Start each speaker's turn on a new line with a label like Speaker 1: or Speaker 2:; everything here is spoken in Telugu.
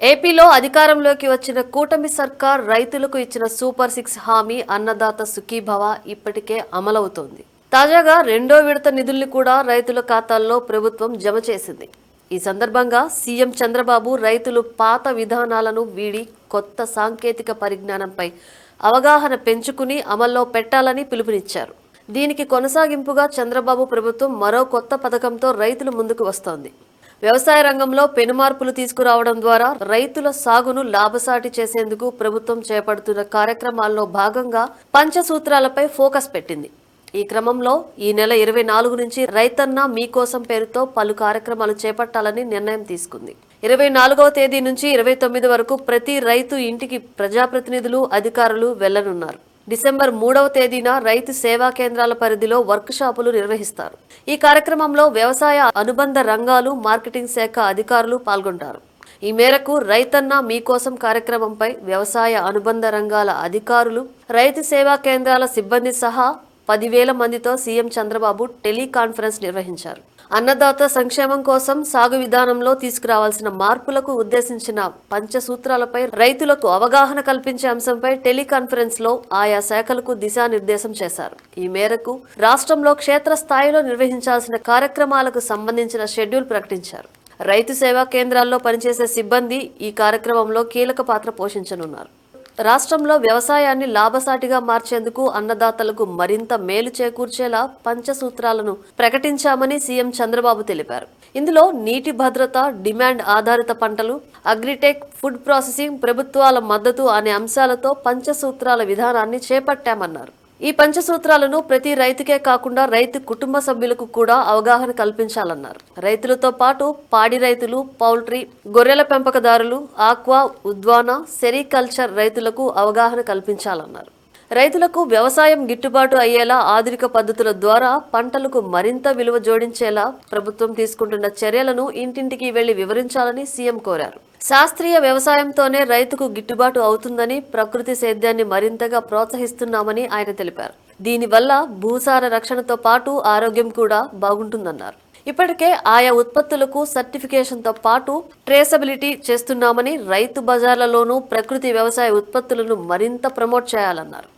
Speaker 1: ఏపీలో అధికారంలోకి వచ్చిన కూటమి సర్కార్ రైతులకు ఇచ్చిన సూపర్ 6 హామీ అన్నదాత సుఖీభవ ఇప్పటికే అమలవుతోంది. తాజాగా రెండో విడత నిధుల్ని కూడా రైతుల ఖాతాల్లో ప్రభుత్వం జమ చేసింది. ఈ సందర్భంగా సీఎం చంద్రబాబు రైతులు పాత విధానాలను వీడి కొత్త సాంకేతిక పరిజ్ఞానంపై అవగాహన పెంచుకుని అమల్లో పెట్టాలని పిలుపునిచ్చారు. దీనికి కొనసాగింపుగా చంద్రబాబు ప్రభుత్వం మరో కొత్త పథకంతో రైతులు ముందుకు వస్తోంది. వ్యవసాయ రంగంలో పెనుమార్పులు తీసుకురావడం ద్వారా రైతుల సాగును లాభసాటి చేసేందుకు ప్రభుత్వం చేపడుతున్న కార్యక్రమాల్లో భాగంగా పంచసూత్రాలపై ఫోకస్ పెట్టింది. ఈ క్రమంలో ఈ నెల 24 నుంచి రైతన్న మీకోసం పేరుతో పలు కార్యక్రమాలు చేపట్టాలని నిర్ణయం తీసుకుంది. 24వ తేదీ నుంచి 29 వరకు ప్రతి రైతు ఇంటికి ప్రజాప్రతినిధులు, అధికారులు వెళ్లనున్నారు. డిసెంబర్ 3వ తేదీన రైతు సేవా కేంద్రాల పరిధిలో వర్క్ షాపులు నిర్వహిస్తారు. ఈ కార్యక్రమంలో వ్యవసాయ అనుబంధ రంగాలు, మార్కెటింగ్ శాఖ అధికారులు పాల్గొంటారు. ఈ మేరకు రైతన్న మీకోసం కార్యక్రమంపై వ్యవసాయ అనుబంధ రంగాల అధికారులు, రైతు సేవా కేంద్రాల సిబ్బంది సహా 10,000 మందితో సీఎం చంద్రబాబు టెలికాన్ఫరెన్స్ నిర్వహించారు. అన్నదాత సంక్షేమం కోసం సాగు విధానంలో తీసుకురావాల్సిన మార్పులకు ఉద్దేశించిన పంచసూత్రాలపై రైతులకు అవగాహన కల్పించే అంశంపై టెలికాన్ఫరెన్స్ లో ఆయా శాఖలకు దిశానిర్దేశం చేశారు. ఈ మేరకు రాష్ట్రంలో క్షేత్రస్థాయిలో నిర్వహించాల్సిన కార్యక్రమాలకు సంబంధించిన షెడ్యూల్ ప్రకటించారు. రైతు సేవా కేంద్రాల్లో పనిచేసే సిబ్బంది ఈ కార్యక్రమంలో కీలక పాత్ర పోషించనున్నారు. రాష్ట్రంలో వ్యవసాయాన్ని లాభసాటిగా మార్చేందుకు అన్నదాతలకు మరింత మేలు చేకూర్చేలా పంచసూత్రాలను ప్రకటించామని సీఎం చంద్రబాబు తెలిపారు. ఇందులో నీటి భద్రత, డిమాండ్ ఆధారిత పంటలు, అగ్రిటెక్, ఫుడ్ ప్రాసెసింగ్, ప్రభుత్వాల మద్దతు అనే అంశాలతో పంచసూత్రాల విధానాన్ని చేపట్టామన్నారు. ఈ పంచసూత్రాలను ప్రతి రైతుకే కాకుండా రైతు కుటుంబ సభ్యులకు కూడా అవగాహన కల్పించాలన్నారు. రైతులతో పాటు పాడి రైతులు, పౌల్ట్రీ, గొర్రెల పెంపకదారులు, ఆక్వా, ఉద్వాన, సెరికల్చర్ రైతులకు అవగాహన కల్పించాలన్నారు. రైతులకు వ్యవసాయం గిట్టుబాటు అయ్యేలా ఆధునిక పద్ధతుల ద్వారా పంటలకు మరింత విలువ జోడించేలా ప్రభుత్వం తీసుకుంటున్న చర్యలను ఇంటింటికి వెళ్లి వివరించాలని సీఎం కోరారు. శాస్త్రీయ వ్యవసాయంతోనే రైతుకు గిట్టుబాటు అవుతుందని, ప్రకృతి సేద్యాన్ని మరింతగా ప్రోత్సహిస్తున్నామని ఆయన తెలిపారు. దీనివల్ల భూసార రక్షణతో పాటు ఆరోగ్యం కూడా బాగుంటుందన్నారు. ఇప్పటికే ఆయా ఉత్పత్తులకు సర్టిఫికేషన్తో పాటు ట్రేసబిలిటీ చేస్తున్నామని, రైతు బజార్లలోనూ ప్రకృతి వ్యవసాయ ఉత్పత్తులను మరింత ప్రమోట్ చేయాలన్నారు.